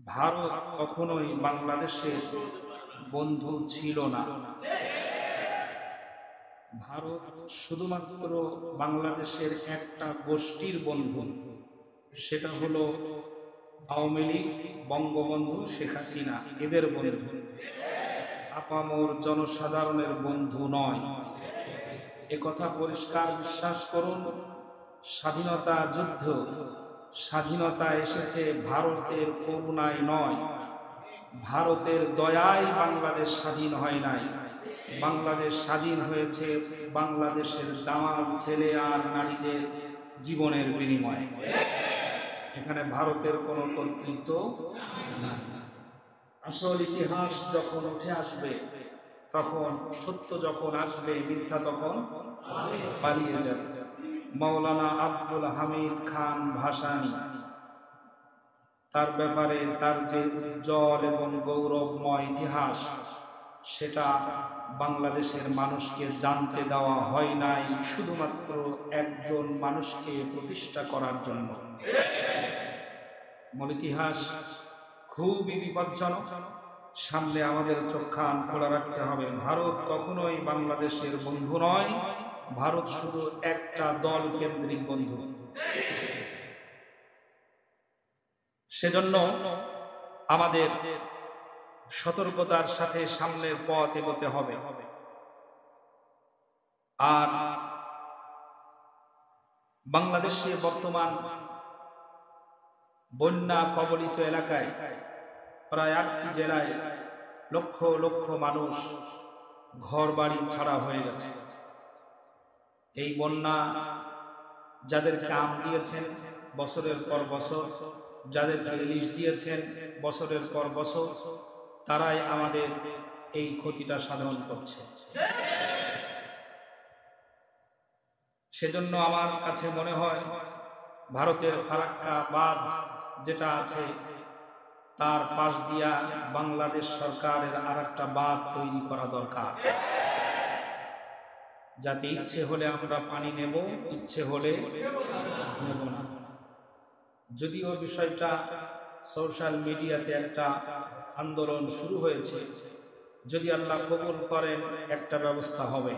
ভারত কখনোই বাংলাদেশের বন্ধু ছিল না। ভারত শুধুমাত্র বাংলাদেশের একটা গোষ্ঠীর বন্ধু, সেটা হলো আওয়ামী লীগ, বঙ্গবন্ধু, শেখ হাসিনা, এদের বন্ধু। আপামর জনসাধারণের বন্ধু নয়। একথা পরিষ্কার বিশ্বাস করুন। স্বাধীনতা যুদ্ধ, স্বাধীনতা এসেছে ভারতের করুণায় নয়, ভারতের দয়ায় বাংলাদেশ স্বাধীন হয় নাই। বাংলাদেশ স্বাধীন হয়েছে বাংলাদেশের দামাল ছেলে আর নারীদের জীবনের বিনিময়ে। এখানে ভারতের কোনো কর্তৃত্ব নাই। আসল ইতিহাস যখন উঠে আসবে, তখন সত্য যখন আসবে, মিথ্যা তখন পালিয়ে যাবে। মাওলানা আব্দুল হামিদ খান ভাসানী, তার ব্যাপারে তার যে উজ্জ্বল এবং গৌরবময় ইতিহাস, সেটা বাংলাদেশের মানুষকে জানতে দেওয়া হয় নাই শুধুমাত্র একজন মানুষকে প্রতিষ্ঠা করার জন্য। মূল ইতিহাস খুবই বিপজ্জনক। সামনে আমাদের চোখ কান খোলা রাখতে হবে। ভারত কখনোই বাংলাদেশের বন্ধু নয়। ভারত শুধু একটা দল কেন্দ্রিক বন্ধু। সেজন্য আমাদের সতর্কতার সাথে সামনের পথ এগোতে হবে। আর বাংলাদেশে বর্তমান বন্যা কবলিত এলাকায় প্রায় 8টি জেলায় লক্ষ লক্ষ মানুষ ঘর বাড়ি ছাড়া হয়ে গেছে। এই বন্যা যাদেরকে আম দিয়েছেন বছরের পর বছর, যাদেরকে ইলিশ দিয়েছেন বছরের পর বছর, তারাই আমাদের এই ক্ষতিটা সাধন করছে। সেজন্য আমার কাছে মনে হয় ভারতের ফারাক্কা বাঁধ যেটা আছে, তার পাশ দিয়া বাংলাদেশ সরকারের আরেকটা বাঁধ তৈরি করা দরকার, যাতে ইচ্ছে হলে আমরা পানি নেব, ইচ্ছে হলে নেব না। যদিও বিষয়টা সোশ্যাল মিডিয়াতে একটা আন্দোলন শুরু হয়েছে, যদি আল্লাহ কবুল করেন একটা ব্যবস্থা হবে।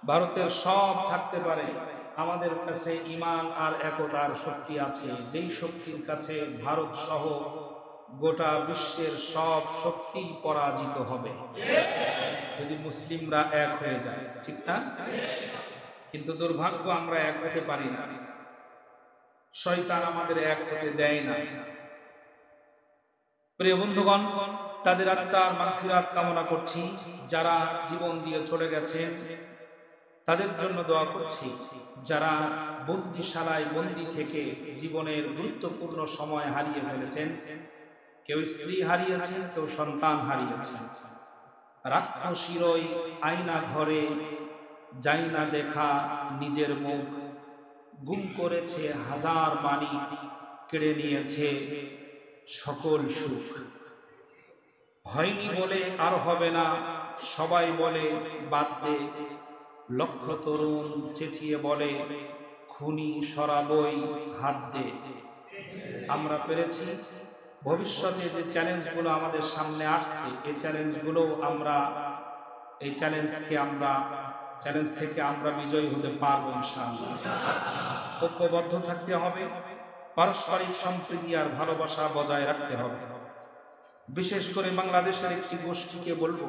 ভারতের সব থাকতে পারে, আমাদের কাছে ঈমান আর একতার শক্তি আছে, যেই শক্তির কাছে ভারত সহ গোটা বিশ্বের সব শক্তি পরাজিত হবে যদি মুসলিমরা এক হয়ে যায়, ঠিক না? কিন্তু দুর্ভাগ্য, আমরা এক হতে পারি না। শয়তান আমাদের এক হতে দেয় না। প্রিয় বন্ধুগণ, তাদের আত্মার মাগফিরাত কামনা করছি। যারা জীবন দিয়ে চলে গেছে তাদের জন্য দোয়া করছি। যারা বন্দিশালায় বন্দি থেকে জীবনের গুরুত্বপূর্ণ সময় হারিয়ে ফেলেছেন, কেউ স্ত্রী হারিয়েছেন, কেউ সন্তান হারিয়েছেন, রাক্ষসীর ওই আয়না ঘরে যাই না দেখা নিজের মুখ, গুম করেছে হাজার মানি, কেড়ে নিয়েছে সকল সুখ। হয়নি বলে আর হবে না, সবাই বলে বাদ দে, লক্ষ তরুণ চেঁচিয়ে বলে খুনি সরাবই হাত দে। আমরা পেরেছি। ভবিষ্যতে যে চ্যালেঞ্জগুলো আমাদের সামনে আসছে, এই চ্যালেঞ্জগুলো এই চ্যালেঞ্জ থেকে আমরা বিজয়ী হতে পারবো ইনশাআল্লাহ। ঐক্যবদ্ধ থাকতে হবে, পারস্পরিক সম্প্রীতি আর ভালোবাসা বজায় রাখতে হবে। বিশেষ করে বাংলাদেশের একটি গোষ্ঠীকে বলবো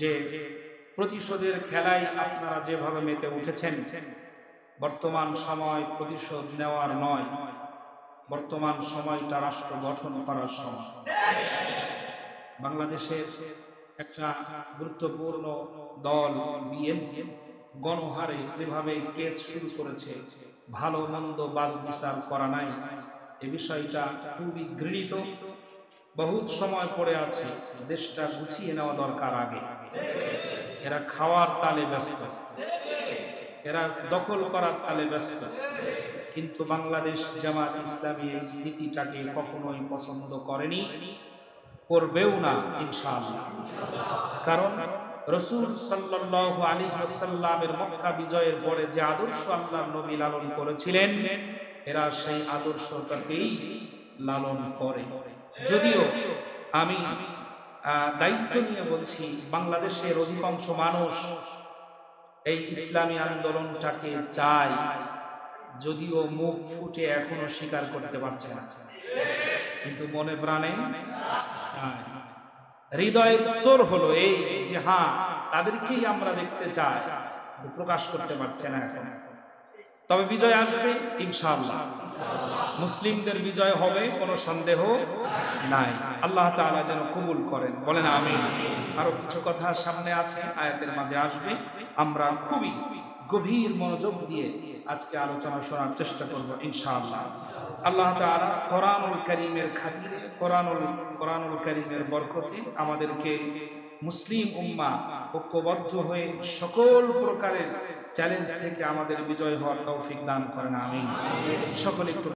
যে প্রতিশোধের খেলায় আপনারা যেভাবে মেতে উঠেছেন, বর্তমান সময় প্রতিশোধ নেওয়ার নয়, বর্তমান সময়টা রাষ্ট্র গঠন করার সময়। বাংলাদেশের একটা গুরুত্বপূর্ণ দল বিএনপি গণহারে যেভাবে কেস শুরু করেছে, ভালো মন্দ বাজ বিচার করা নাই, এ বিষয়টা খুবই ঘৃণিত। বহুত সময় পড়ে আছে, দেশটা গুছিয়ে নেওয়া দরকার আগে। এরা খাওয়ার তালে ব্যস্ত, এরা দখল করার তালে ব্যস্ত, কিন্তু বাংলাদেশ জামাত ইসলামী এই নীতিটাকে কখনোই পছন্দ করেনি, করবেও না ইনশাআল্লাহ। কারণ রাসূল সাল্লাল্লাহু আলাইহি ওয়াসাল্লামের মক্কা বিজয়ের পরে যে আদর্শ আল্লাহর নবী লালন করেছিলেন, এরা সেই আদর্শটাকেই লালন করে। যদিও আমি দায়িত্ব নিয়ে বলছি, বাংলাদেশের অধিকাংশ মানুষ এই ইসলামী আন্দোলনটাকে চায়, যদিও মুখ ফুটে এখনো স্বীকার করতে পারছে না, কিন্তু মনে প্রাণে চায়। হৃদয়ের উত্তর হলো এই যে হ্যাঁ, তাদেরকেই আমরা দেখতে চাই, প্রকাশ করতে পারছে না এখন। তবে বিজয় আসবে ইনশাআল্লাহ, মুসলিমদের বিজয় হবে, কোনো সন্দেহ নাই। আল্লাহ তাআলা যেন কবুল করেন, বলেন আমিন। আরো কিছু কথা সামনে আছে, আয়াতের মাঝে আসবে। আমরা খুবই গভীর মনোযোগ দিয়ে আজকে আলোচনা শোনার চেষ্টা করব ইনশাআল্লাহ। আল্লাহ তাআলা কোরআনুল কারীমের খাতিরে, কোরআনুল কারীমের বরকতে আমাদেরকে মুসলিম উম্মাহ ঐক্যবদ্ধ হয়ে সকল প্রকারের চ্যালেঞ্জ থেকে আমাদের বিজয় হওয়ার তৌফিক দান করেন, আমিন। সকলে একটু